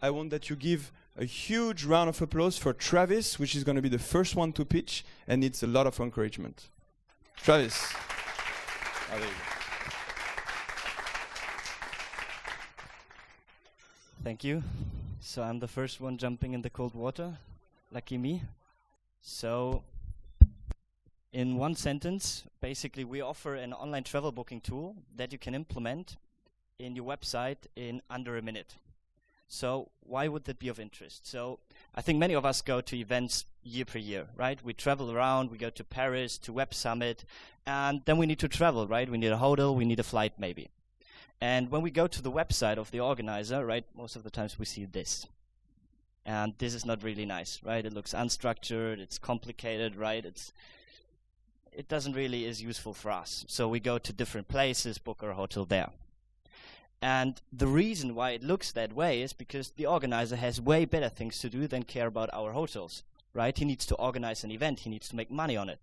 I want that you give a huge round of applause for Travis, which is going to be the first one to pitch, and needs a lot of encouragement. Travis. Oh, there you go. Thank you. So I'm the first one jumping in the cold water. Lucky me. So in one sentence, basically we offer an online travel booking tool that you can implement in your website in under a minute. So why would that be of interest? So I think many of us go to events year per year, right? We travel around, we go to Paris, to Web Summit, and then we need to travel, right? We need a hotel, we need a flight maybe. And when we go to the website of the organizer, right, most of the times we see this. And this is not really nice, right? It looks unstructured, it's complicated, right? It doesn't really is useful for us. So we go to different places, book our hotel there. And the reason why it looks that way is because the organizer has way better things to do than care about our hotels, right? He needs to organize an event, he needs to make money on it.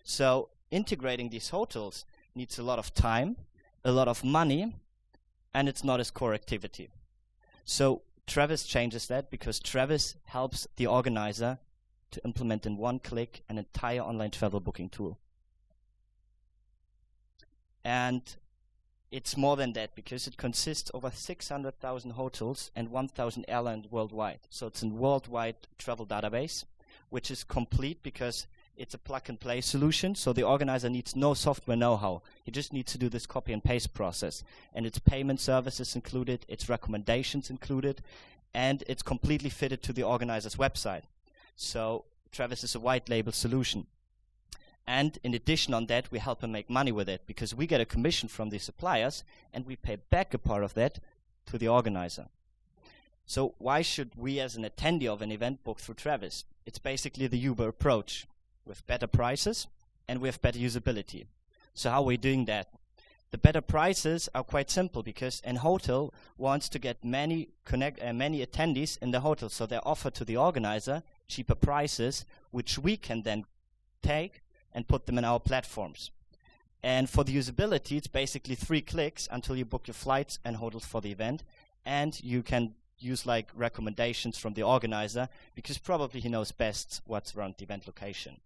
So integrating these hotels needs a lot of time, a lot of money, and it's not his core activity. So Travis changes that because Travis helps the organizer to implement in one click an entire online travel booking tool. And it's more than that because it consists of over 600,000 hotels and 1,000 airlines worldwide. So it's a worldwide travel database, which is complete because it's a plug-and-play solution. So the organizer needs no software know-how. He just needs to do this copy and paste process. And it's payment services included, it's recommendations included, and it's completely fitted to the organizer's website. So Travis is a white label solution. And in addition on that, we help him make money with it because we get a commission from the suppliers and we pay back a part of that to the organizer. So why should we as an attendee of an event book through Travis? It's basically the Uber approach with better prices and with better usability. So how are we doing that? The better prices are quite simple because an hotel wants to get many attendees in the hotel. So they offer to the organizer cheaper prices, which we can then take and put them in our platforms. And for the usability, it's basically 3 clicks until you book your flights and hotels for the event. And you can use like recommendations from the organizer because probably he knows best what's around the event location.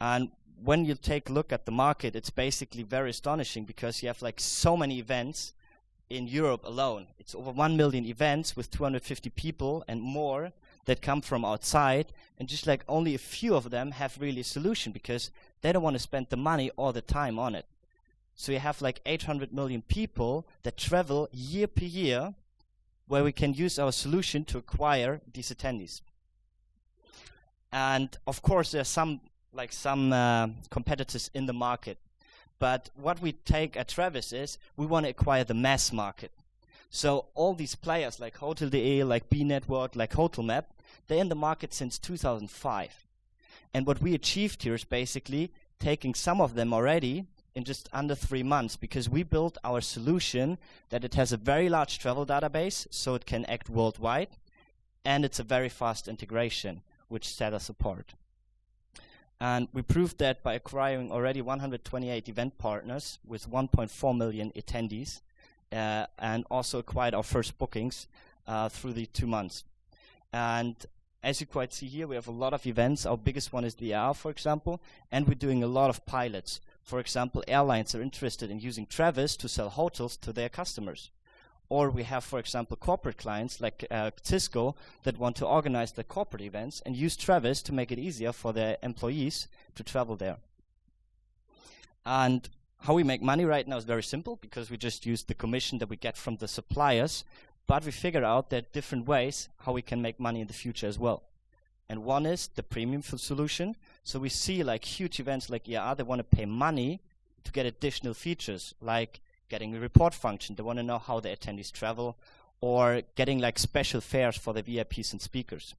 And when you take a look at the market, it's basically very astonishing because you have like so many events in Europe alone. It's over 1 million events with 250 people and more that come from outside, and just like only a few of them have really a solution because they don't want to spend the money all the time on it. So you have like 800 million people that travel year per year where we can use our solution to acquire these attendees. And of course there are some competitors in the market, but what we take at Travis is we want to acquire the mass market. So all these players like Hotel.de, like B Network, like HotelMap, they're in the market since 2005. And what we achieved here is basically taking some of them already in just under 3 months because we built our solution that it has a very large travel database so it can act worldwide, and it's a very fast integration, which set us apart. And we proved that by acquiring already 128 event partners with 1.4 million attendees, and also acquired our first bookings through the 2 months. And as you quite see here, we have a lot of events. Our biggest one is the AR, for example, and we're doing a lot of pilots. For example, airlines are interested in using Travis to sell hotels to their customers. Or we have, for example, corporate clients like Cisco that want to organize their corporate events and use Travis to make it easier for their employees to travel there. And how we make money right now is very simple because we just use the commission that we get from the suppliers, but we figure out there are different ways how we can make money in the future as well. And one is the premium solution. So we see like huge events like ER, they want to pay money to get additional features like getting a report function. They want to know how the attendees travel, or getting like special fares for the VIPs and speakers.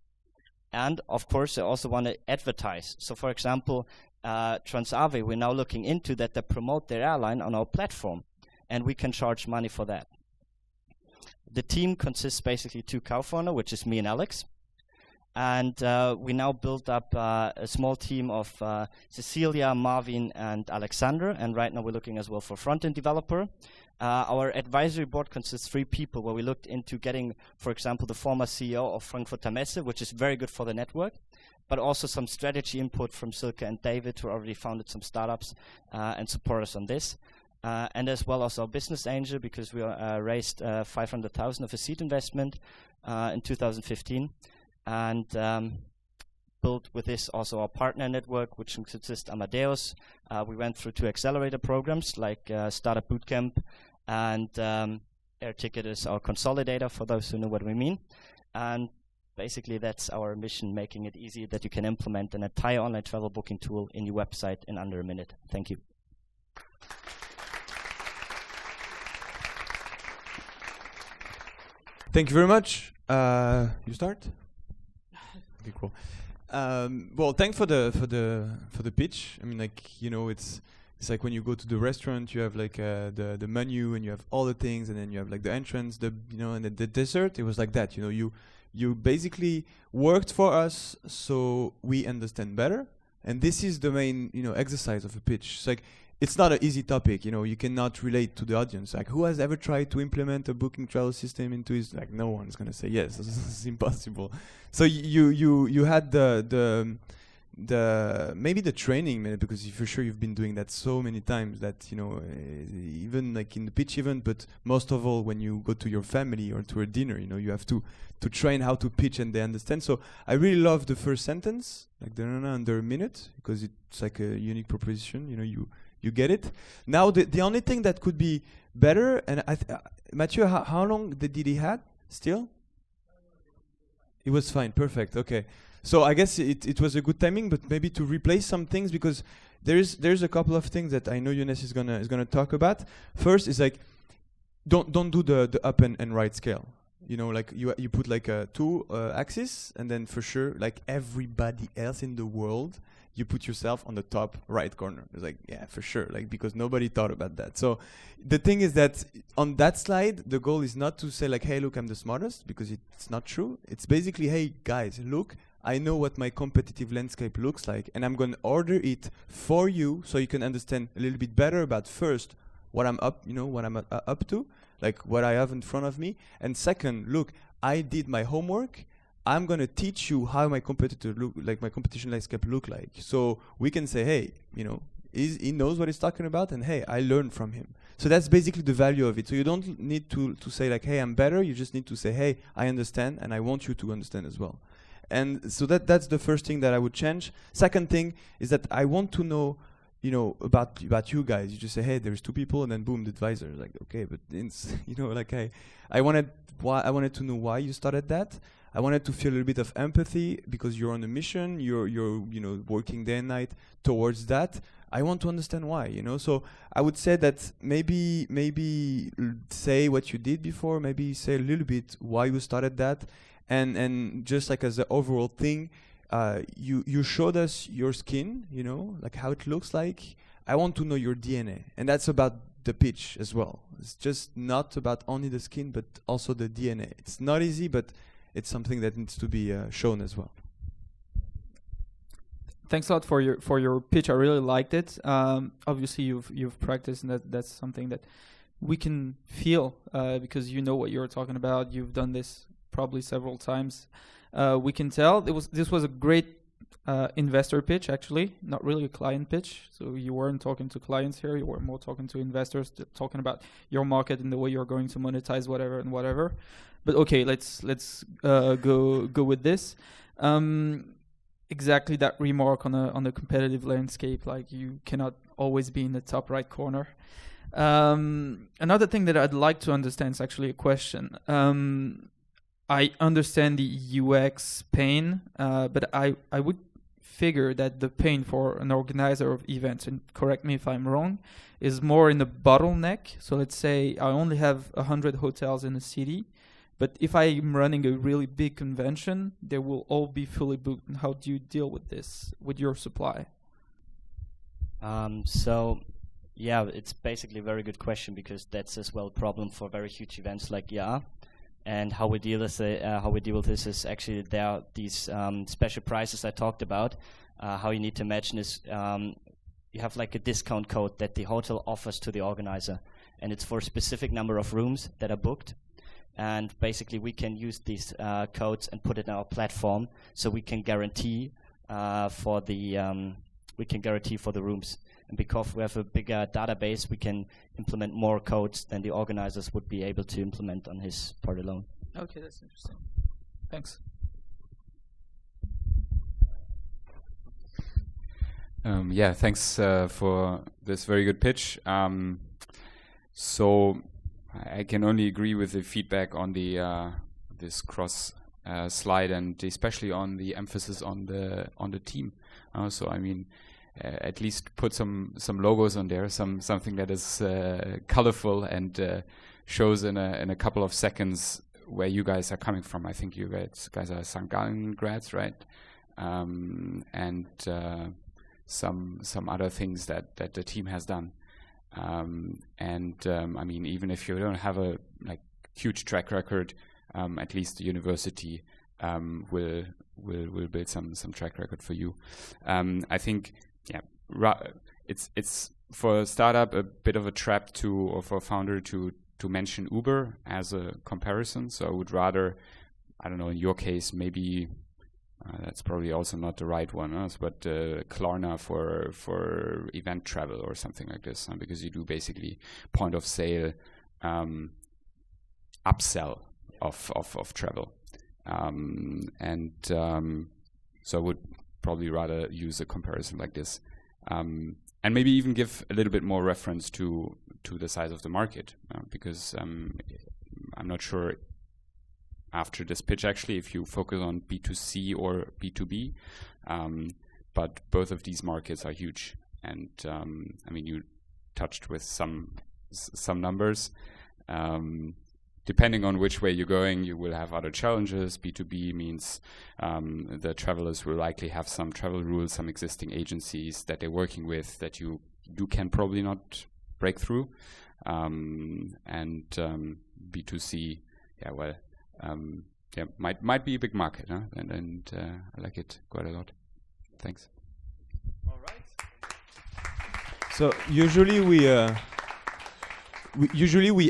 And of course, they also want to advertise. So for example, Transavia, we're now looking into that they promote their airline on our platform, and we can charge money for that. The team consists basically 2 co-founders, which is me and Alex. And we now built up a small team of Cecilia, Marvin, and Alexander. And right now we're looking as well for front-end developer. Our advisory board consists 3 people, where we looked into getting, for example, the former CEO of Frankfurter Messe, which is very good for the network, but also some strategy input from Silke and David, who already founded some startups and support us on this. And as well as our business angel, because we raised 500,000 of a seed investment in 2015, and built with this also our partner network, which consists Amadeus. We went through 2 accelerator programs like Startup Bootcamp, and Air Ticket is our consolidator, for those who know what we mean. And basically that's our mission, making it easy that you can implement an entire online travel booking tool in your website in under a minute. Thank you. Thank you very much. You start? Okay, cool. Well, thanks for the pitch. I mean, like, you know, it's like when you go to the restaurant, you have like the menu, and you have all the things, and then you have like the entrance, and the dessert. It was like that. You know, you basically worked for us, so we understand better. And this is the main, you know, exercise of a pitch. It's like, it's not an easy topic, you know. You cannot relate to the audience. Like, who has ever tried to implement a booking travel system into his? Like, no one's gonna say yes. This is impossible. So you had the maybe the training, maybe, because for sure you've been doing that so many times that, you know, even like in the pitch event, but most of all when you go to your family or to a dinner, you know, you have to train how to pitch, and they understand. So I really love the first sentence, like the under a minute, because it's like a unique proposition. You know, you get it. Now the only thing that could be better, and Mathieu, how long did he had still? It was fine, perfect, okay. So I guess it was a good timing, but maybe to replace some things, because there's a couple of things that I know Younes is gonna talk about. First is like, don't do the up and right scale. You know, like you put like a 2 axis, and then for sure, like everybody else in the world, you put yourself on the top right corner. It's like, yeah, for sure, like, because nobody thought about that. So the thing is that on that slide, the goal is not to say like, hey, look, I'm the smartest, because it's not true. It's basically, hey guys, look, I know what my competitive landscape looks like, and I'm going to order it for you, so you can understand a little bit better about first what I'm up, you know, what I'm up to, like what I have in front of me. And second, look, I did my homework. I'm going to teach you how my competitor look, like my competition landscape look like. So we can say, hey, you know, he knows what he's talking about, and hey, I learned from him. So that's basically the value of it. So you don't need to say like, hey, I'm better. You just need to say, hey, I understand, and I want you to understand as well. And so that's the first thing that I would change. Second thing is that I want to know, you know, about you guys. You just say, hey, there's 2 people, and then boom, the advisor is like, okay, but it's, you know, like I wanted to know why you started that. I wanted to feel a little bit of empathy, because you're on a mission. You're you know, working day and night towards that. I want to understand why, you know. So I would say that maybe say what you did before. Maybe say a little bit why you started that. And just like as an overall thing, you showed us your skin, you know, like how it looks like. I want to know your DNA, and that's about the pitch as well. It's just not about only the skin, but also the DNA. It's not easy, but it's something that needs to be shown as well. Thanks a lot for your pitch. I really liked it. Obviously, you've practiced, and that's something that we can feel because you know what you're talking about. You've done this probably several times. We can tell this was a great investor pitch, actually, not really a client pitch. So you weren't talking to clients here. You were more talking to investors, talking about your market and the way you're going to monetize whatever. But okay, let's go with this. Exactly that remark on the competitive landscape, like you cannot always be in the top right corner. Another thing that I'd like to understand is actually a question. I understand the UX pain, but I would figure that the pain for an organizer of events, and correct me if I'm wrong, is more in the bottleneck. So let's say I only have 100 hotels in a city, but if I'm running a really big convention, they will all be fully booked. And how do you deal with this, with your supply? So, yeah, it's basically a very good question, because that's as well a problem for very huge events like YA. And how we deal with this is actually there are these special prices I talked about. How you need to imagine is you have like a discount code that the hotel offers to the organizer, and it's for a specific number of rooms that are booked. And basically, we can use these codes and put it in our platform, so we can guarantee for the rooms. And because we have a bigger database, we can implement more codes than the organizers would be able to implement on his part alone. Okay, that's interesting. Thanks. Yeah, thanks for this very good pitch. So I can only agree with the feedback on the this cross slide, and especially on the emphasis on the team. So I mean, at least put some logos on there, something that is colorful and shows in a couple of seconds where you guys are coming from. I think you guys are St. Gallen grads, right? And some other things that the team has done. I mean, even if you don't have a huge track record, at least the university will build some track record for you. I think, yeah, it's for a startup a bit of a trap or for a founder to mention Uber as a comparison. So I would rather, I don't know, in your case, maybe that's probably also not the right one, but Klarna for event travel or something like this, because you do basically point of sale upsell of travel. So I would probably rather use a comparison like this. And maybe even give a little bit more reference to the size of the market, because I'm not sure after this pitch actually if you focus on B2C or B2B, but both of these markets are huge. And I mean, you touched with some numbers. Depending on which way you're going, you will have other challenges. B2B means the travelers will likely have some travel rules, some existing agencies that they're working with that you can probably not break through. And B2C, might be a big market, huh? And I like it quite a lot. Thanks. All right. So usually we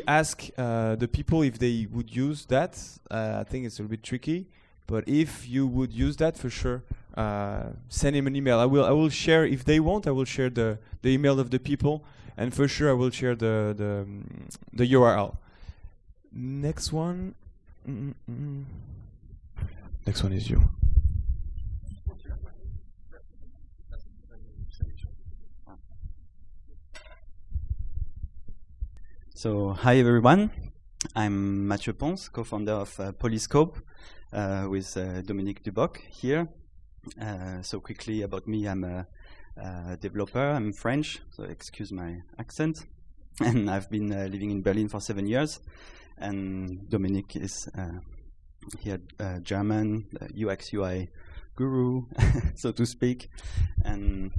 ask the people if they would use that. I think it's a little bit tricky, but if you would use that, for sure, send him an email. I will share, if they want, I will share the email of the people, and for sure I will share the URL. Next one. Next one is you. So, hi everyone. I'm Mathieu Pons, co-founder of Poliscope, with Dominique Duboc here. So quickly about me, I'm a developer. I'm French, so excuse my accent. And I've been living in Berlin for 7 years. And Dominique is here, German, UX UI guru, so to speak. And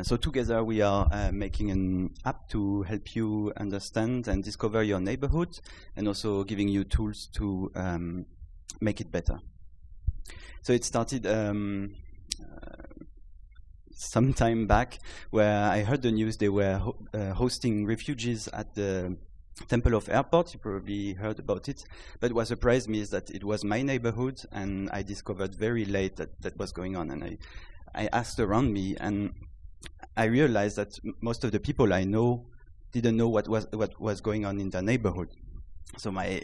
so together we are making an app to help you understand and discover your neighborhood, and also giving you tools to make it better. So it started some time back, where I heard the news they were hosting refugees at the Tempelhof Airport. You probably heard about it. But what surprised me is that it was my neighborhood, and I discovered very late that was going on. And I asked around me, and I realized that most of the people I know didn't know what was going on in their neighborhood. So my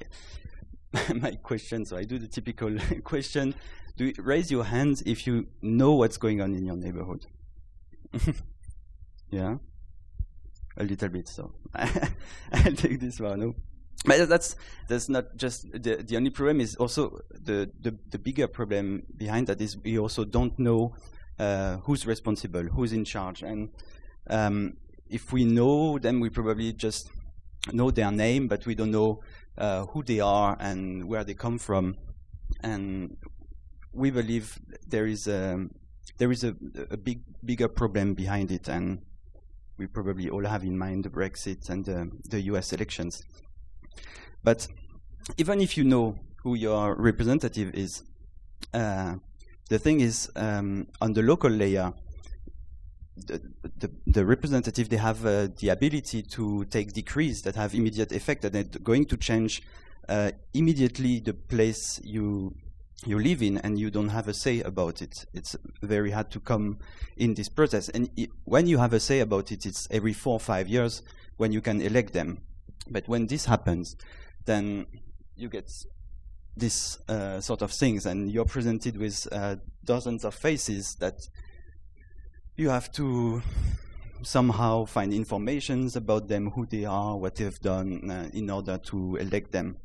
question, so I do the typical question: raise your hands if you know what's going on in your neighborhood. Yeah, a little bit. So I'll take this one. No? But that's not just the only problem. Is also the bigger problem behind that is we also don't know who's responsible, who's in charge, and if we know them, we probably just know their name, but we don't know who they are and where they come from. And we believe there is a bigger problem behind it, and we probably all have in mind the Brexit and the US elections. But even if you know who your representative is, the thing is, on the local layer, the representative, they have the ability to take decrees that have immediate effect, and they're going to change immediately the place you live in, and you don't have a say about it. It's very hard to come in this process. And when you have a say about it, it's every 4 or 5 years when you can elect them. But when this happens, then you get this sort of things, and you're presented with dozens of faces that you have to somehow find information about them, who they are, what they've done, in order to elect them.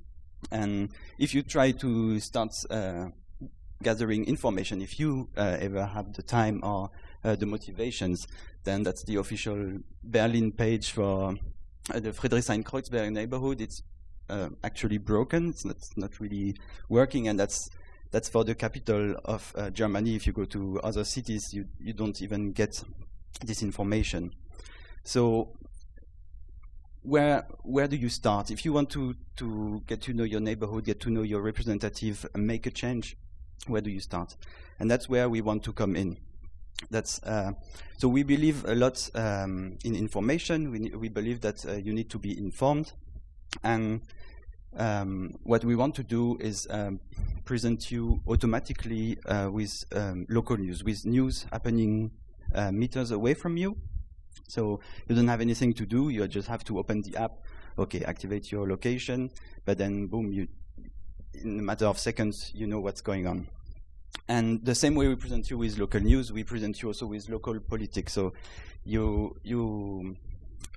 And if you try to start gathering information, if you ever have the time or the motivations, then that's the official Berlin page for the Friedrichshain-Kreuzberg neighborhood. It's actually broken. It's not really working, and that's for the capital of Germany. If you go to other cities, you don't even get this information. So where do you start? If you want to get to know your neighborhood, get to know your representative, and make a change, where do you start? And that's where we want to come in. That's so we believe a lot in information. We believe that you need to be informed, and what we want to do is present you automatically with local news, with news happening meters away from you. So you don't have anything to do. You just have to open the app. Okay, activate your location, but then boom, in a matter of seconds, you know what's going on. And the same way we present you with local news, we present you also with local politics. So you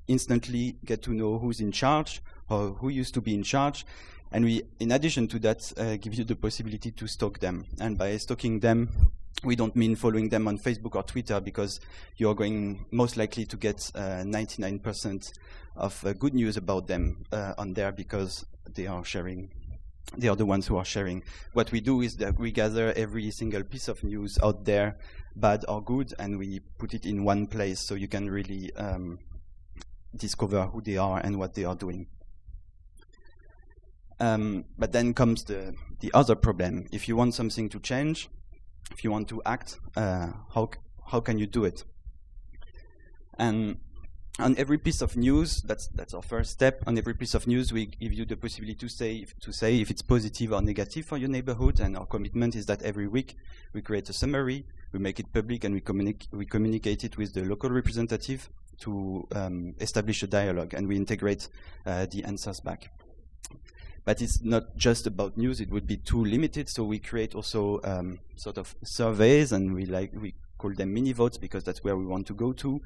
instantly get to know who's in charge or who used to be in charge. And we, in addition to that, give you the possibility to stalk them. And by stalking them, we don't mean following them on Facebook or Twitter, because you're going most likely to get 99% of good news about them on there, because they are sharing. They are the ones who are sharing. What we do is that we gather every single piece of news out there, bad or good, and we put it in one place so you can really discover who they are and what they are doing. But then comes the other problem. If you want something to change, if you want to act, how can you do it? And on every piece of news, that's our first step. On every piece of news, we give you the possibility to say if it's positive or negative for your neighborhood. And our commitment is that every week we create a summary, we make it public, and we communicate it with the local representative to establish a dialogue, and we integrate the answers back. But it's not just about news; it would be too limited. So we create also sort of surveys, and we call them mini votes, because that's where we want to go to.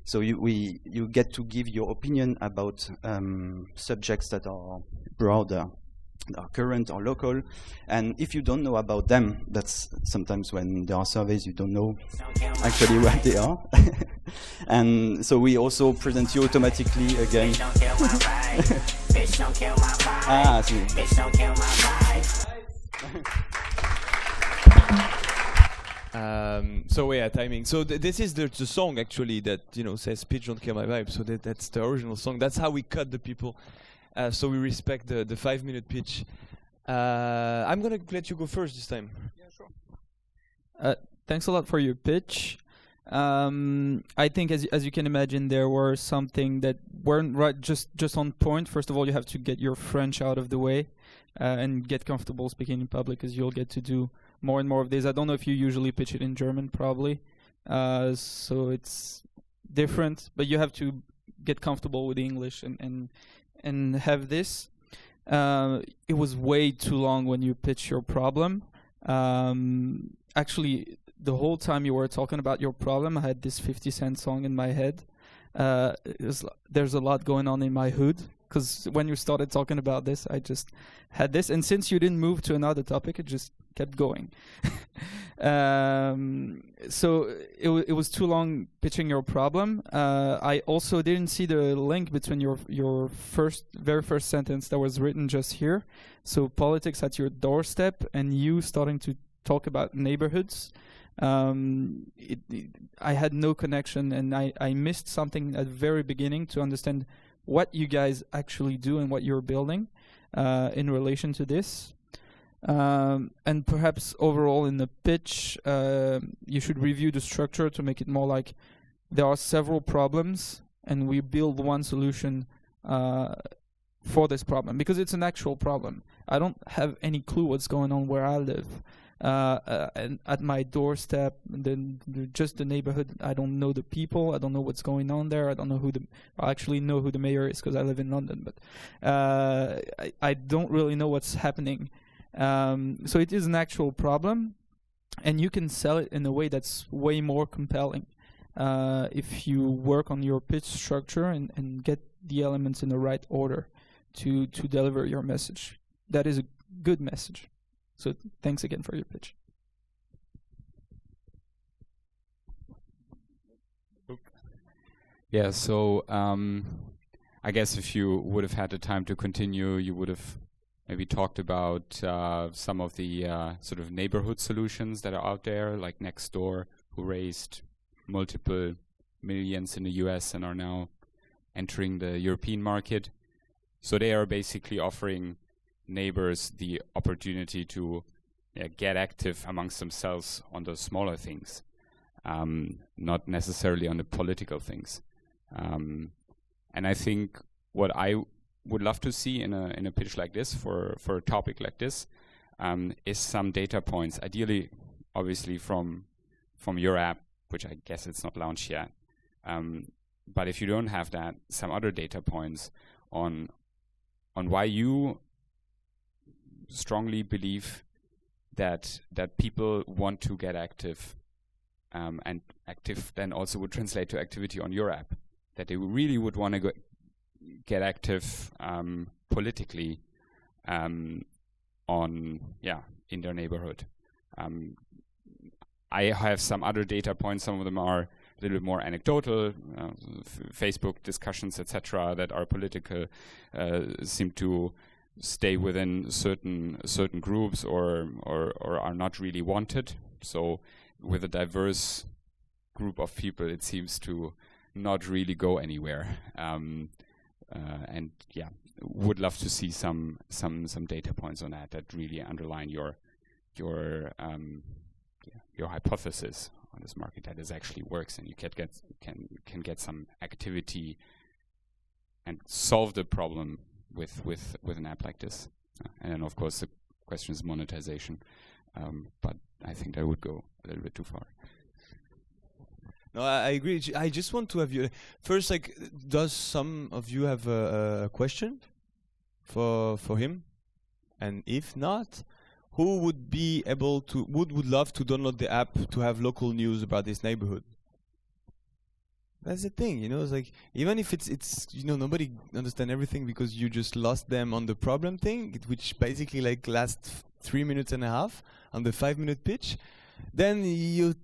So you get to give your opinion about subjects that are broader, are current or local. And if you don't know about them, that's sometimes when there are surveys you don't know actually what they are. And so we also present you automatically again. So yeah, timing. So this is the song actually that says "Pitch don't kill my vibe." So that's the original song. That's how we cut the people. So we respect the 5-minute pitch. I'm gonna let you go first this time. Yeah, sure. Thanks a lot for your pitch. I think as you can imagine, there were something that weren't right just on point. First of all, you have to get your French out of the way and get comfortable speaking in public, because you'll get to do more and more of this. I don't know if you usually pitch it in German, probably. So it's different, but you have to get comfortable with English and have this. It was way too long when you pitch your problem. Actually, the whole time you were talking about your problem, I had this 50 Cent song in my head. There's a lot going on in my hood, because when you started talking about this, I just had this. And since you didn't move to another topic, it just kept going. So it was too long pitching your problem. I also didn't see the link between your very first sentence that was written just here. So politics at your doorstep, and you starting to talk about neighborhoods. I had no connection, and I missed something at the very beginning to understand what you guys actually do and what you're building in relation to this. And perhaps overall in the pitch, you should review the structure to make it more like there are several problems, and we build one solution for this problem, because it's an actual problem. I don't have any clue what's going on where I live. And at my doorstep, just the neighborhood, I don't know the people, I don't know what's going on there, I don't know I actually know who the mayor is because I live in London, but I don't really know what's happening. So it is an actual problem, and you can sell it in a way that's way more compelling if you work on your pitch structure and get the elements in the right order to deliver your message. That is a good message. So thanks again for your pitch. Yeah, so I guess if you would have had the time to continue, you would have maybe talked about some of the sort of neighborhood solutions that are out there, like Nextdoor, who raised multiple millions in the US and are now entering the European market. So they are basically offering neighbors the opportunity to get active amongst themselves on the smaller things, not necessarily on the political things. And I think what I would love to see in a pitch like this for a topic like this is some data points, ideally, obviously from your app, which I guess it's not launched yet. But if you don't have that, some other data points on why you strongly believe that people want to get active, and active then also would translate to activity on your app, that they really would want to get active politically in their neighborhood. I have some other data points. Some of them are a little bit more anecdotal, Facebook discussions, etc., that are political, seem to stay within certain groups or are not really wanted. So with a diverse group of people, it seems to not really go anywhere. And yeah, would love to see some data points on that really underline your hypothesis on this market, that it actually works and you can get some activity and solve the problem with an app like this. And then of course the question is monetization, but I think that would go a little bit too far. No, I agree. I just want to have you first. Like, does some of you have a question for him? And if not, who would be able to would love to download the app to have local news about this neighborhood? That's the thing, It's like, even if it's nobody understand everything because you just lost them on the problem thing, which basically like lasts 3 minutes and a half on the 5-minute pitch. Then you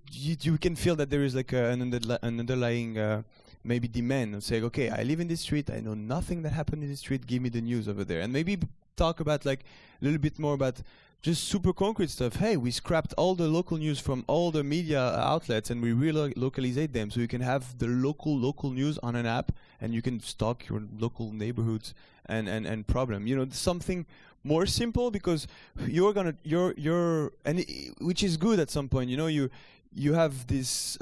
can feel that there is like an underlying maybe demand of saying, okay, I live in this street, I know nothing that happened in this street, give me the news over there. And maybe talk about like a little bit more about just super concrete stuff. Hey, we scrapped all the local news from all the media outlets and we relocalizate them so you can have the local news on an app and you can stalk your local neighborhoods and problem. Something more simple, because you're which is good at some point. You have this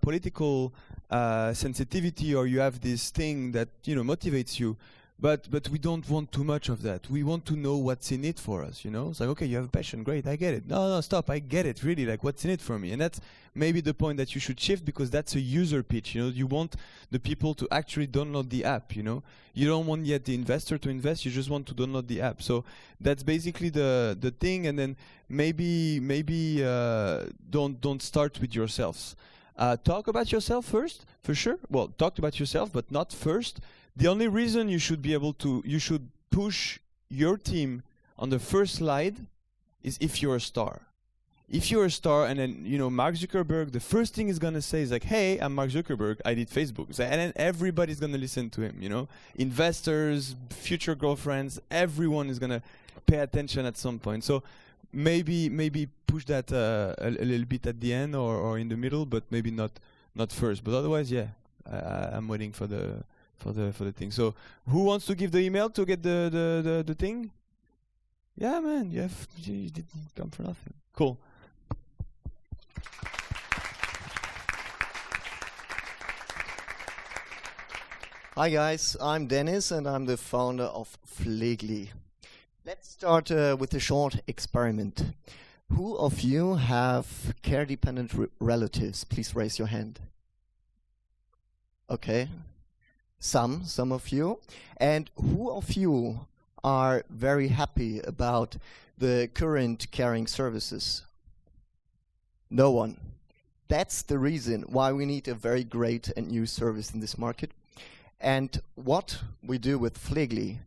political sensitivity, or you have this thing that motivates you. But we don't want too much of that. We want to know what's in it for us, It's like, okay, you have a passion, great, I get it. No, stop, I get it, really, like, what's in it for me? And that's maybe the point that you should shift, because that's a user pitch, You want the people to actually download the app, You don't want yet the investor to invest, you just want to download the app. So that's basically the thing, and then maybe don't start with yourselves. Talk about yourself first, for sure. Well, talk about yourself, but not first. The only reason you should push your team on the first slide is if you're a star. If you're a star, and then, Mark Zuckerberg, the first thing he's going to say is like, hey, I'm Mark Zuckerberg, I did Facebook. So, and then everybody's going to listen to him, Investors, future girlfriends, everyone is going to pay attention at some point. So maybe push that a little bit at the end or in the middle, but maybe not first. But otherwise, yeah, I'm waiting for the thing. So who wants to give the email to get the thing? Yeah, man, you didn't come for nothing. Cool. Hi guys, I'm Dennis and I'm the founder of Pflegli. Let's start with a short experiment. Who of you have care-dependent relatives? Please raise your hand. Okay, some of you. And who of you are very happy about the current caring services? No one. That's the reason why we need a very great and new service in this market. And what we do with Pflegli,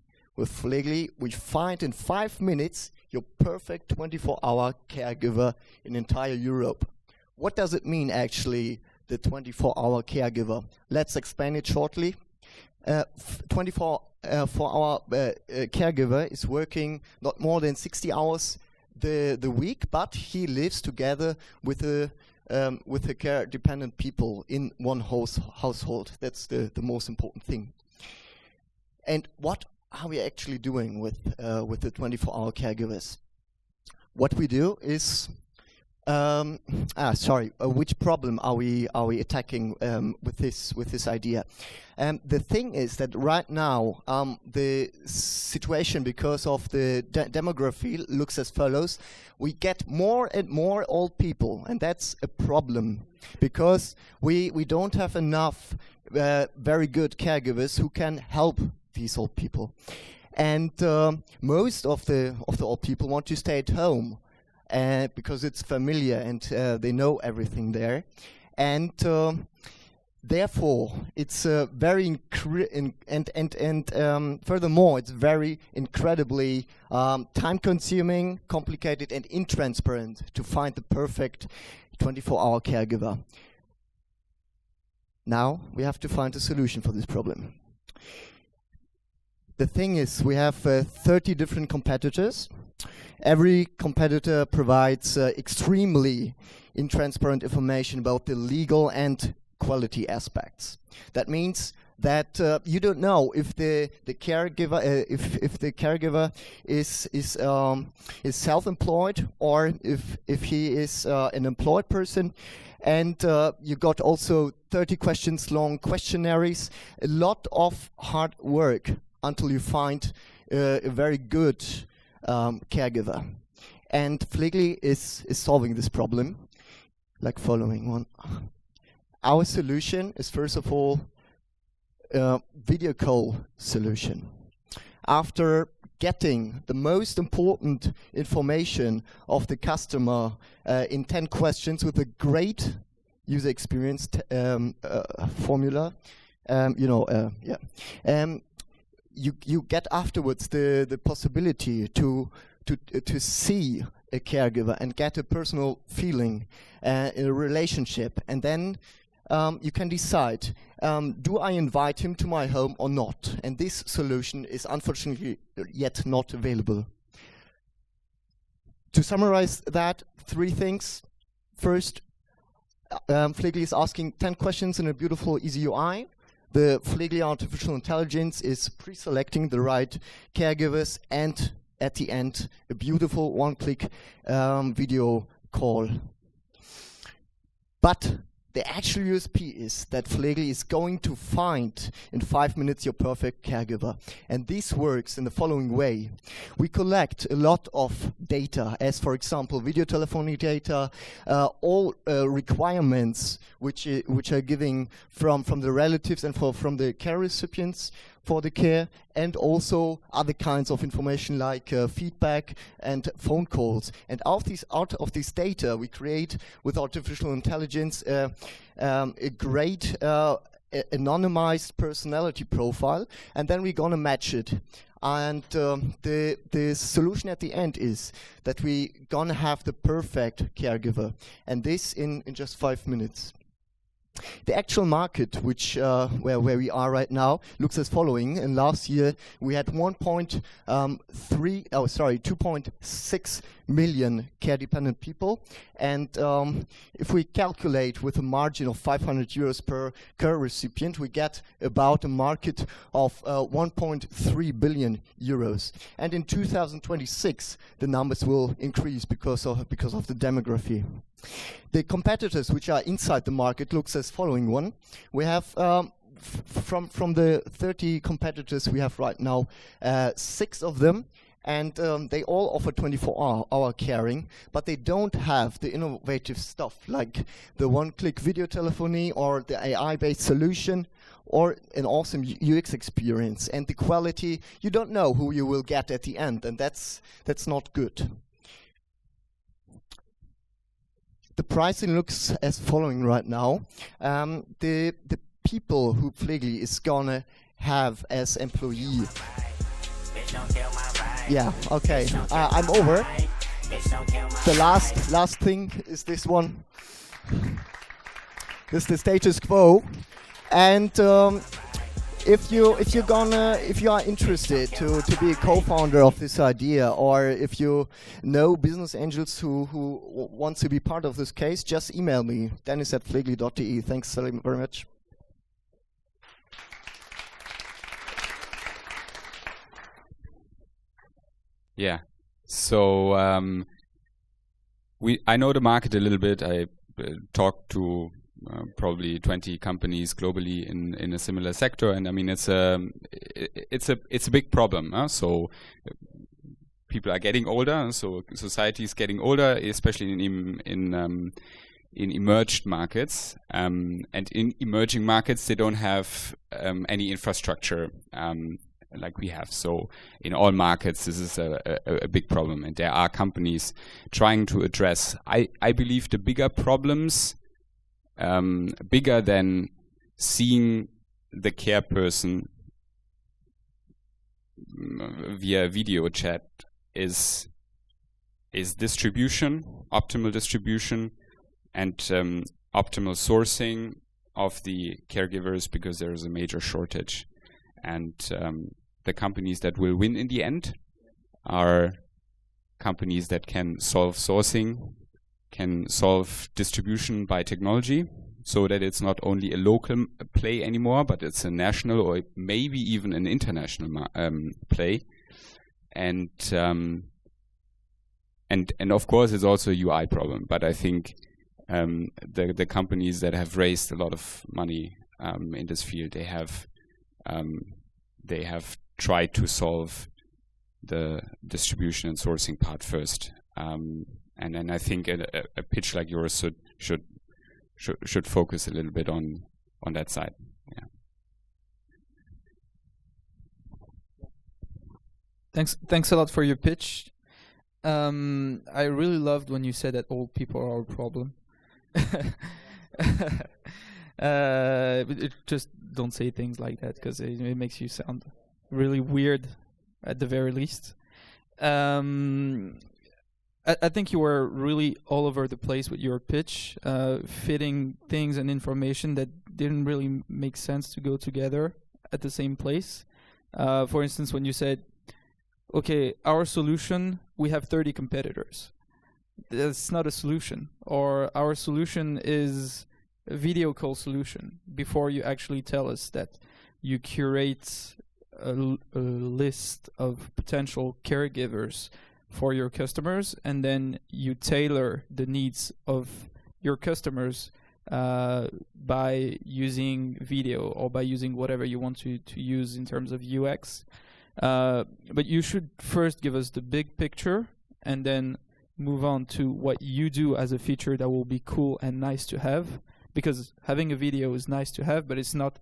we find in 5 minutes your perfect 24-hour caregiver in entire Europe. What does it mean actually, the 24-hour caregiver? Let's explain it shortly. 24-hour caregiver is working not more than 60 hours the week, but he lives together with the care-dependent people in one household. That's the most important thing. And what are we actually doing with the 24-hour caregivers? What we do is, which problem are we attacking with this idea? The thing is that right now the situation, because of the demography, looks as follows. We get more and more old people, and that's a problem because we don't have enough very good caregivers who can help these old people. And most of the old people want to stay at home because it's familiar and they know everything there. And therefore, it's very furthermore, it's very incredibly time-consuming, complicated, and intransparent to find the perfect 24-hour caregiver. Now we have to find a solution for this problem. The thing is, we have 30 different competitors. Every competitor provides extremely intransparent information about the legal and quality aspects. That means that you don't know if the caregiver if the caregiver is self-employed or if he is an employed person. And you got also 30 questions long questionnaires, a lot of hard work until you find a very good caregiver. And Pflegli is solving this problem like following one. Our solution is first of all a video call solution. After getting the most important information of the customer in 10 questions with a great user experience formula, you get afterwards the possibility to see a caregiver and get a personal feeling in a relationship, and then you can decide, do I invite him to my home or not? And this solution is unfortunately yet not available. To summarize that, 3 things. First, Pflegli is asking 10 questions in a beautiful, easy UI. The Pflegli artificial intelligence is pre-selecting the right caregivers, and at the end, a beautiful one-click video call. But the actual USP is that Pflegli is going to find in 5 minutes your perfect caregiver. And this works in the following way. We collect a lot of data, as for example, video telephony data, all requirements which are given from the relatives and from the care recipients for the care, and also other kinds of information like feedback and phone calls. And out of this data, we create with artificial intelligence a great anonymized personality profile, and then we're gonna match it. And the solution at the end is that we're gonna have the perfect caregiver, and this in just 5 minutes. The actual market, which where we are right now, looks as following. In last year, we had 2.6 million care-dependent people, and if we calculate with a margin of 500 euros per care recipient, we get about a market of 1.3 billion euros. And in 2026, the numbers will increase because of the demography. The competitors which are inside the market looks as following one. We have from the 30 competitors we have right now, 6 of them, and they all offer 24-hour caring, but they don't have the innovative stuff like the one-click video telephony or the AI-based solution or an awesome UX experience. And the quality, you don't know who you will get at the end, and that's not good. The pricing looks as following right now. The people who Pflegli is gonna have as employee. Yeah, okay. I'm over. The last thing is this one. This is the status quo. And if you are interested to be a co-founder of this idea, or if you know business angels who want to be part of this case, just email me, dennis@pflegli.de. Thanks very much. Yeah. So I know the market a little bit. I talked to probably 20 companies globally in a similar sector, and I mean it's a big problem. So people are getting older, so society is getting older, especially in emerged markets. And in emerging markets, they don't have any infrastructure like we have. So in all markets, this is a big problem, and there are companies trying to address. I believe the bigger problems, bigger than seeing the care person via video chat, is distribution, optimal distribution, and optimal sourcing of the caregivers, because there is a major shortage. And the companies that will win in the end are companies that can solve sourcing, can solve distribution by technology, so that it's not only a local play anymore, but it's a national or maybe even an international play. And of course, it's also a UI problem. But I think the companies that have raised a lot of money in this field, they have tried to solve the distribution and sourcing part first. And then I think a pitch like yours should focus a little bit on that side. Yeah. Thanks a lot for your pitch. I really loved when you said that old people are a problem. Just don't say things like that, because it makes you sound really weird at the very least. I think you were really all over the place with your pitch, fitting things and information that didn't really make sense to go together at the same place. For instance, when you said, okay, our solution, we have 30 competitors. That's not a solution. Or our solution is a video call solution, before you actually tell us that you curate a list of potential caregivers for your customers, and then you tailor the needs of your customers by using video or by using whatever you want to use in terms of UX. But you should first give us the big picture and then move on to what you do as a feature that will be cool and nice to have, because having a video is nice to have, but it's not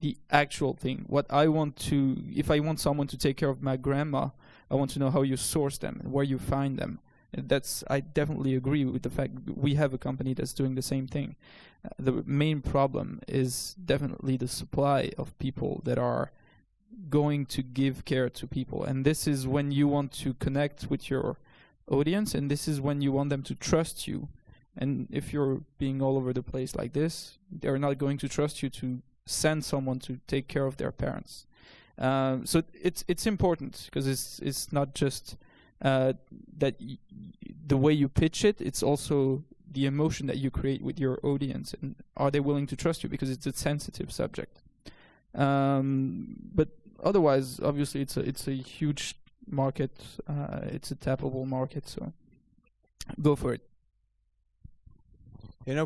the actual thing. If I want someone to take care of my grandma, I want to know how you source them and where you find them. I definitely agree with the fact that we have a company that's doing the same thing. The main problem is definitely the supply of people that are going to give care to people. And this is when you want to connect with your audience, and this is when you want them to trust you. And if you're being all over the place like this, they're not going to trust you to send someone to take care of their parents. So it's important, because it's not just that the way you pitch it, it's also the emotion that you create with your audience, and are they willing to trust you, because it's a sensitive subject. But otherwise, obviously, it's a huge market. It's a tappable market, so go for it.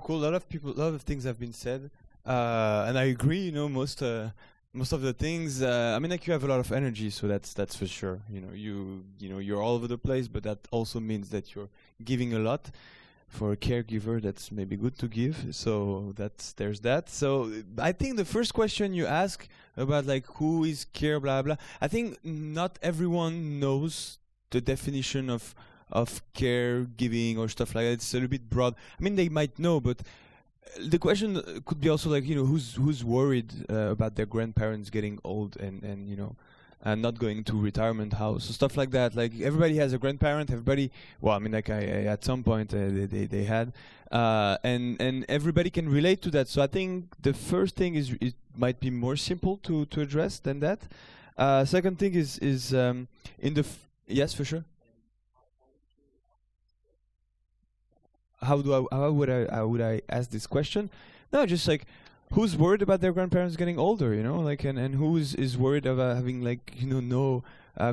Cool. A lot of things have been said. And I agree. You know, most of the things. I mean, like you have a lot of energy, so that's for sure. You know, you're all over the place, but that also means that you're giving a lot. For a caregiver, that's maybe good to give. So there's that. So I think the first question you ask about like who is care, blah blah. I think not everyone knows the definition of caregiving or stuff like that. It's a little bit broad. I mean, they might know, but the question could be also like, you know, who's worried about their grandparents getting old and you know, and not going to retirement house, so stuff like that. Like everybody has a grandparent. Everybody, well, I mean, like I at some point they had, and everybody can relate to that. So I think the first thing is it might be more simple to address than that. Second thing is in the yes, for sure. How would I ask this question? No, just like who's worried about their grandparents getting older, you know, like and who is worried about having like, you know, no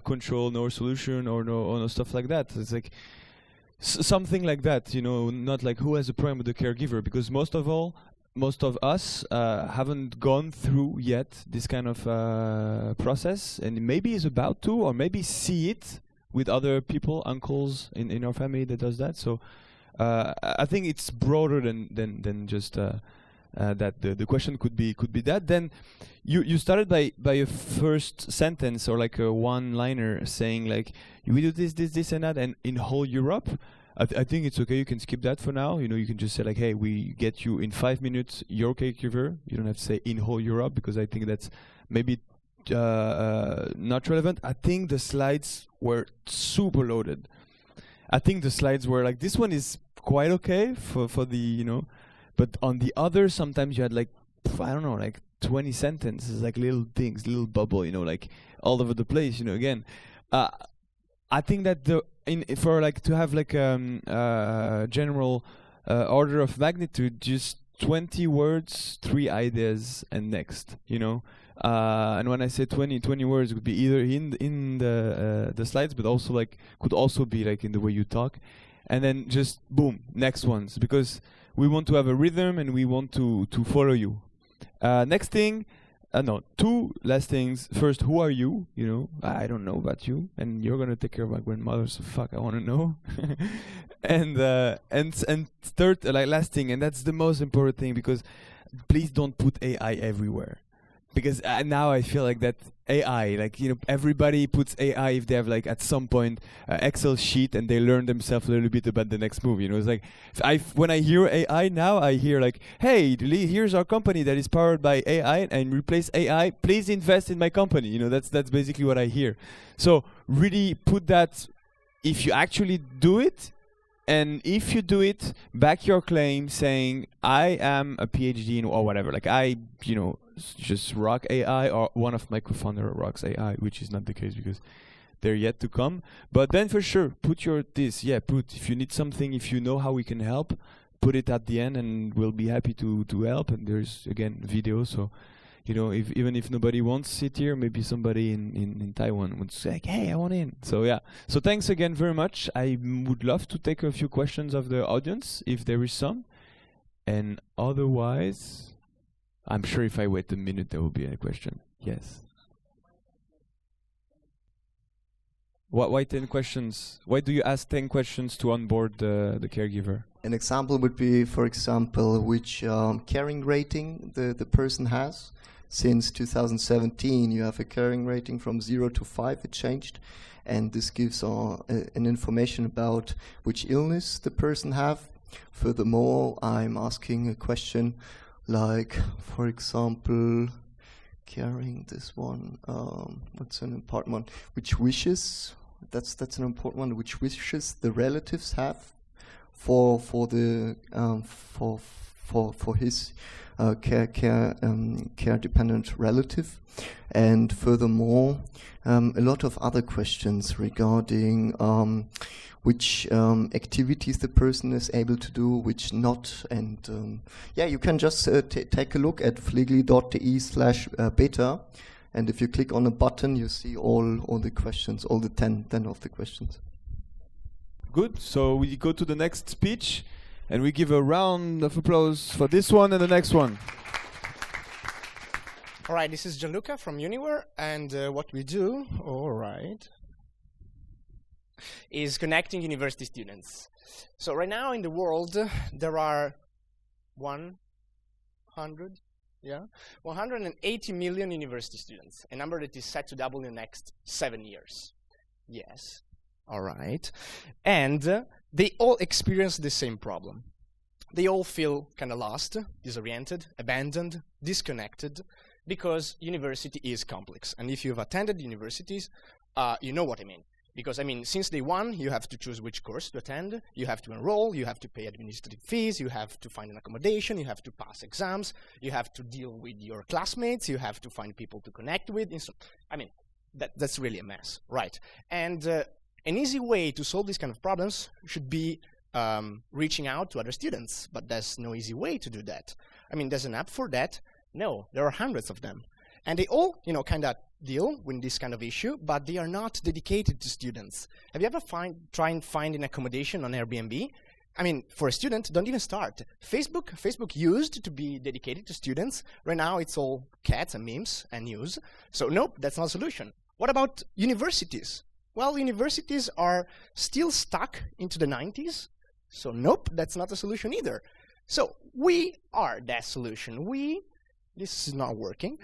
control, no solution, or no stuff like that. It's like something like that, you know, not like who has a problem with the caregiver, because most of us haven't gone through yet this kind of process, and maybe is about to, or maybe see it with other people, uncles in our family that does that. So I think it's broader than just that the question could be that. Then you started by a first sentence or like a one-liner saying like we do this and that, and in whole Europe. I think it's okay. You can skip that for now. You know, you can just say like, hey, we get you in 5 minutes your caregiver. You don't have to say in whole Europe, because I think that's maybe not relevant. I think the slides were super loaded. I think the slides were like, this one is quite okay for the, you know, but on the other, sometimes you had like, I don't know, like 20 sentences, like little things, little bubble, you know, like all over the place, you know, again. I think that for like to have like general order of magnitude, just 20 words, 3 ideas, and next, you know. And when I say 20 words, it would be either in the slides, but also like could also be like in the way you talk, and then just boom, next ones, because we want to have a rhythm and we want to follow you. Next thing, no, 2 last things. First, who are you? You know, I don't know about you, and you're gonna take care of my grandmother, so fuck, I want to know. and third, like last thing, and that's the most important thing, because please don't put AI everywhere. Because now I feel like that AI, like, you know, everybody puts AI if they have like at some point Excel sheet and they learn themselves a little bit about the next move. You know, it's like when I hear AI now, I hear like, hey, here's our company that is powered by AI and replace AI. Please invest in my company. You know, that's basically what I hear. So really put that, if you actually do it, and if you do it, back your claim saying I am a PhD in or whatever. Like I, you know, just rock AI, or one of my co-founder rocks AI, which is not the case because they're yet to come. But then for sure, put if you need something, if you know how we can help, put it at the end, and we'll be happy to help. And there's again video, so you know, even if nobody wants to sit here, maybe somebody in Taiwan would say, like, hey, I want in. So yeah. So thanks again very much. I would love to take a few questions of the audience if there is some, and otherwise, I'm sure if I wait a minute, there will be a question. Yes. Why 10 questions? Why do you ask 10 questions to onboard the caregiver? An example would be, for example, which caring rating the person has. Since 2017, you have a caring rating from 0 to 5. It changed, and this gives an information about which illness the person have. Furthermore, I'm asking a question like, for example, caring this one. What's an important one? Which wishes? That's an important one. Which wishes the relatives have for his care dependent relative, and furthermore, a lot of other questions regarding which activities the person is able to do, which not, and you can just take a look at pflegli.de/beta, and if you click on a button, you see all the questions, all the 10 of the questions. Good. So we go to the next speech, and we give a round of applause for this one and the next one. All right, this is Gianluca from Uniwhere, and what we do, all right, is connecting university students. So right now in the world, there are 180 million university students, a number that is set to double in the next 7 years. Yes, all right. And they all experience the same problem. They all feel kind of lost, disoriented, abandoned, disconnected, because university is complex. And if you've attended universities, you know what I mean. Because, I mean, since day one, you have to choose which course to attend, you have to enroll, you have to pay administrative fees, you have to find an accommodation, you have to pass exams, you have to deal with your classmates, you have to find people to connect with. I mean, that's really a mess, right? And an easy way to solve these kind of problems should be reaching out to other students, but there's no easy way to do that. I mean, there's an app for that. No, there are hundreds of them. And they all, kind of deal with this kind of issue, but they are not dedicated to students. Have you ever tried and find an accommodation on Airbnb? I mean, for a student, don't even start. Facebook used to be dedicated to students. Right now, it's all cats and memes and news. So nope, that's not a solution. What about universities? Well, universities are still stuck into the 90s. So nope, that's not a solution either. So we are that solution. This is not working.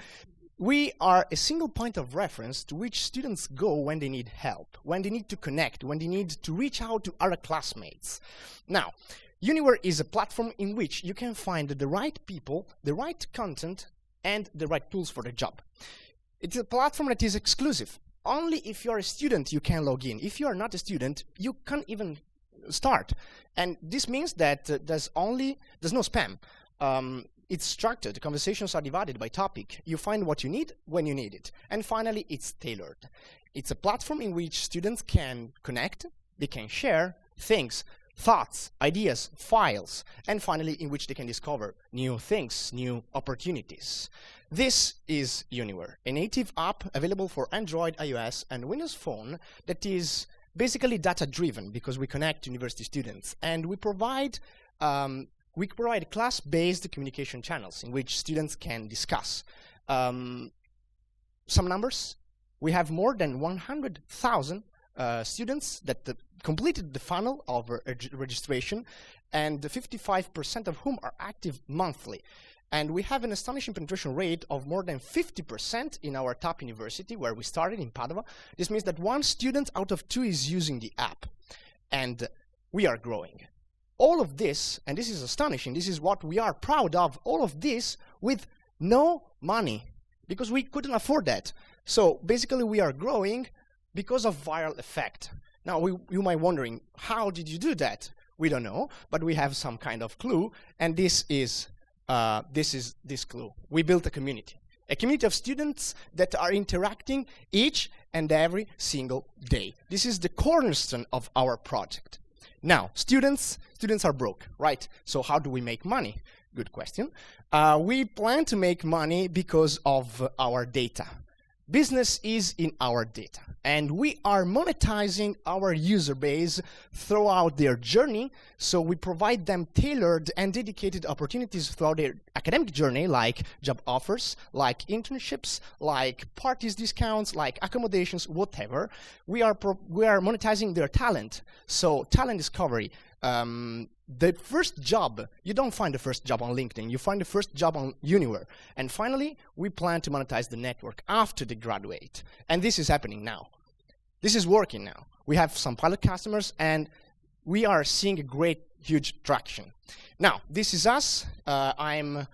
We are a single point of reference to which students go when they need help, when they need to connect, when they need to reach out to other classmates. Now, Uniwhere is a platform in which you can find the right people, the right content, and the right tools for the job. It's a platform that is exclusive. Only if you're a student you can log in. If you are not a student, you can't even start. And this means that there's no spam. It's structured. Conversations are divided by topic. You find what you need when you need it. And finally, it's tailored. It's a platform in which students can connect, they can share things, thoughts, ideas, files, and finally, in which they can discover new things, new opportunities. This is Uniwhere, a native app available for Android, iOS, and Windows Phone that is basically data-driven because we connect to university students. And we provide class-based communication channels in which students can discuss. Some numbers. We have more than 100,000 students that completed the funnel of registration, and 55% of whom are active monthly. And we have an astonishing penetration rate of more than 50% in our top university, where we started in Padova. This means that 1 student out of 2 is using the app. And we are growing. All of this, and this is astonishing, this is what we are proud of, all of this with no money, because we couldn't afford that. So basically we are growing because of viral effect. Now you might be wondering, how did you do that? We don't know, but we have some kind of clue, and this is this clue. We built a community of students that are interacting each and every single day. This is the cornerstone of our project. Now, students are broke, right? So how do we make money? Good question. We plan to make money because of our data. Business is in our data, and we are monetizing our user base throughout their journey, so we provide them tailored and dedicated opportunities throughout their academic journey, like job offers, like internships, like parties discounts, like accommodations, whatever. We are monetizing their talent, so talent discovery. The first job, you don't find the first job on LinkedIn, you find the first job on Uniwhere. And finally, we plan to monetize the network after they graduate. And this is happening now. This is working now. We have some pilot customers, and we are seeing a great, huge traction. Now, this is us. I'm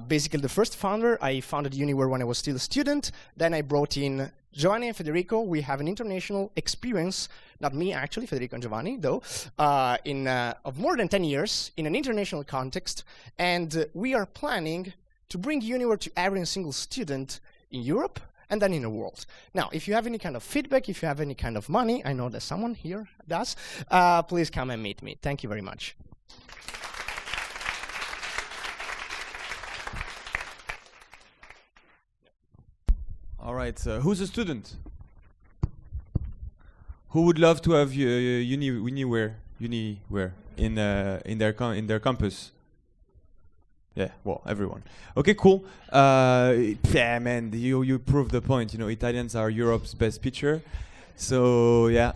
basically the first founder. I founded Uniwhere when I was still a student. Then I brought in Giovanni and Federico. We have an international experience, not me actually, Federico and Giovanni, though, of more than 10 years in an international context. And we are planning to bring Uniwhere to every single student in Europe and then in the world. Now, if you have any kind of feedback, if you have any kind of money, I know that someone here does, please come and meet me. Thank you very much. All right, who's a student? Who would love to have Uniwhere in their campus? Yeah, well, everyone. Okay, cool. Yeah, man, you proved the point. You know, Italians are Europe's best pitcher. So yeah,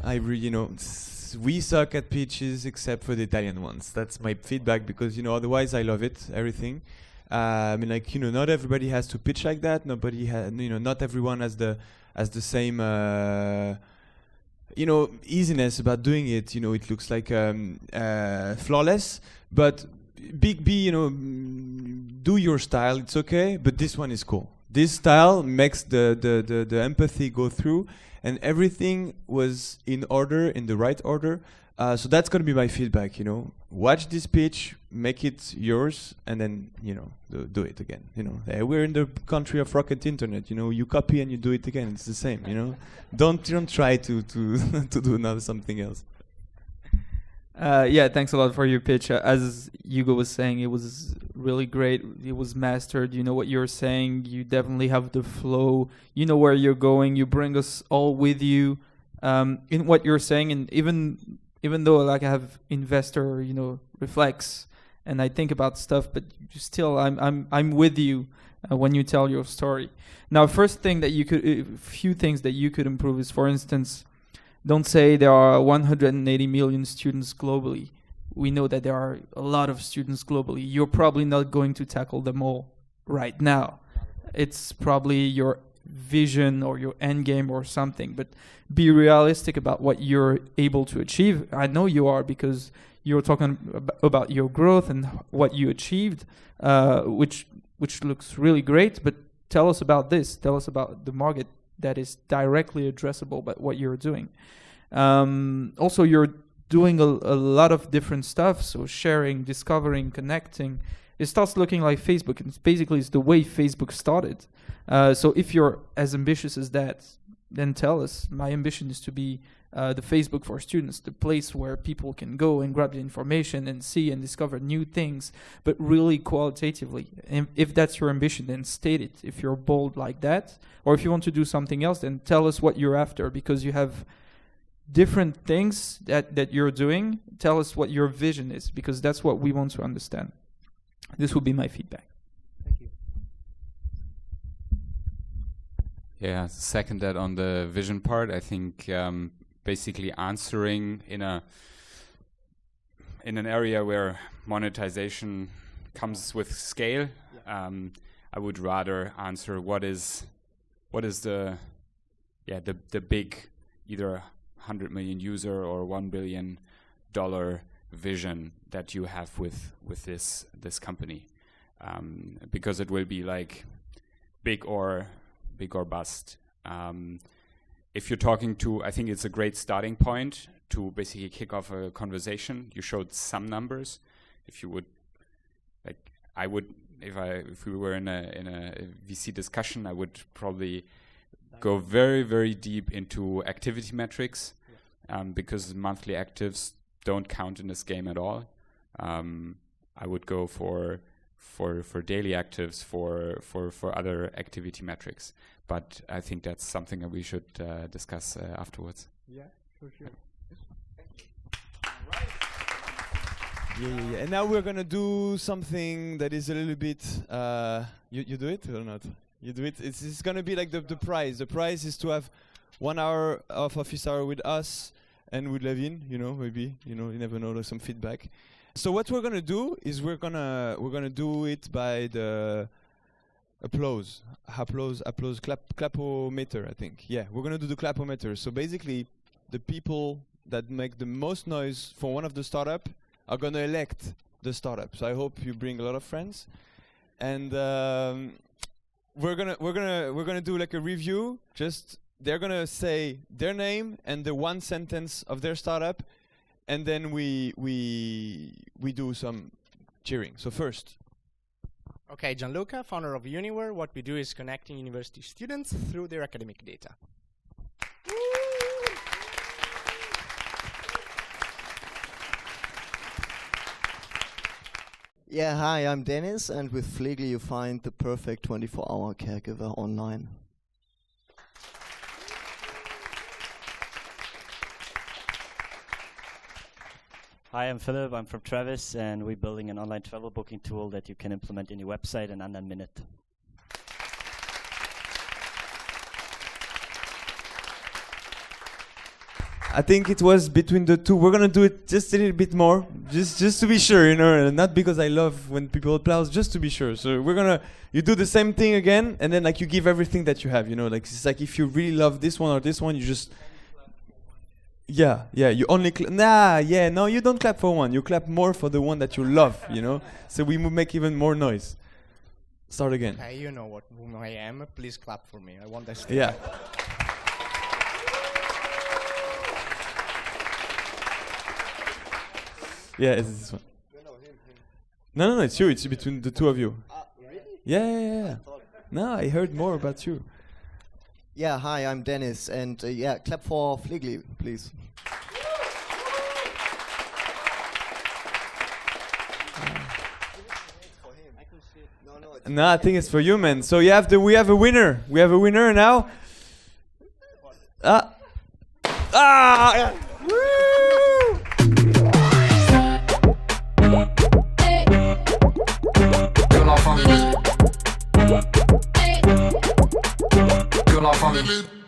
we suck at pitches except for the Italian ones. That's my feedback because otherwise I love it, everything. I mean, like not everybody has to pitch like that. Nobody has, not everyone has the same easiness about doing it. It looks like flawless, but Big B, do your style. It's okay, but this one is cool. This style makes the empathy go through, and everything was in order, in the right order. So that's gonna be my feedback. Watch this pitch, make it yours, and then do it again. We're in the country of rocket internet. You copy and you do it again. It's the same. Don't try to to do something else. Yeah, thanks a lot for your pitch. As Hugo was saying, it was really great. It was mastered. You know what you're saying. You definitely have the flow. You know where you're going. You bring us all with you in what you're saying. And even though like I have investor, reflex, and I think about stuff, but still, I'm with you when you tell your story. Now, few things that you could improve is, for instance, don't say there are 180 million students globally. We know that there are a lot of students globally. You're probably not going to tackle them all right now. It's probably your vision or your end game or something, but be realistic about what you're able to achieve. I know you are, because you're talking about your growth and what you achieved, which looks really great, but tell us about this. Tell us about the market that is directly addressable by what you're doing. Also, you're doing a lot of different stuff, so sharing, discovering, connecting. It starts looking like Facebook, and it's the way Facebook started. So if you're as ambitious as that, then tell us. My ambition is to be the Facebook for students, the place where people can go and grab the information and see and discover new things, but really qualitatively. And if that's your ambition, then state it. If you're bold like that, or if you want to do something else, then tell us what you're after, because you have different things that you're doing. Tell us what your vision is, because that's what we want to understand. This would be my feedback. Thank you. Yeah, second that on the vision part. I think basically answering in an area where monetization comes with scale. I would rather answer what is the big, either 100 million user or $1 billion vision that you have with this company, because it will be like big or bust. If you're talking to, I think it's a great starting point to basically kick off a conversation. You showed some numbers. If you would, if we were in a VC discussion, I would probably go very, very deep into activity metrics, because monthly actives don't count in this game at all. I would go for daily actives, for other activity metrics. But I think that's something that we should discuss afterwards. Yeah, for sure. Yeah. And now we're gonna do something that is a little bit. You do it or not? You do it. It's gonna be like the prize. The prize is to have 1 hour of office hour with us and with Levin. Maybe you never know. There's some feedback. So what we're gonna do is we're gonna do it by the applause, clapometer, I think. Yeah, we're gonna do the clapometer. So basically, the people that make the most noise for one of the startup are gonna elect the startup. So I hope you bring a lot of friends, and we're gonna do like a review. Just they're gonna say their name and the one sentence of their startup, and then we do some cheering. So first. Okay, Gianluca, founder of Uniwhere. What we do is connecting university students through their academic data. Yeah, hi, I'm Dennis, and with Pflegli you find the perfect 24-hour caregiver online. Hi, I'm Philip. I'm from Travis, and we're building an online travel booking tool that you can implement in your website in under a minute. I think it was between the two. We're gonna do it just a little bit more, just to be sure, you know, and not because I love when people applause, just to be sure. So you do the same thing again, and then like you give everything that you have, you know, like it's like if you really love this one or this one, you just, yeah, you only, no, you don't clap for one, you clap more for the one that you love, you know, so we make even more noise. Start again. Okay, you know whom I am, please clap for me, I want this. Yeah. Yeah, it's this one. No, it's you. It's between the two of you. Really? Yeah. No, I heard more about you. Yeah, hi, I'm Dennis, and clap for Pflegli, please. No, I think it's for you, man. So we have a winner. We have a winner now. Woo! Que la famille.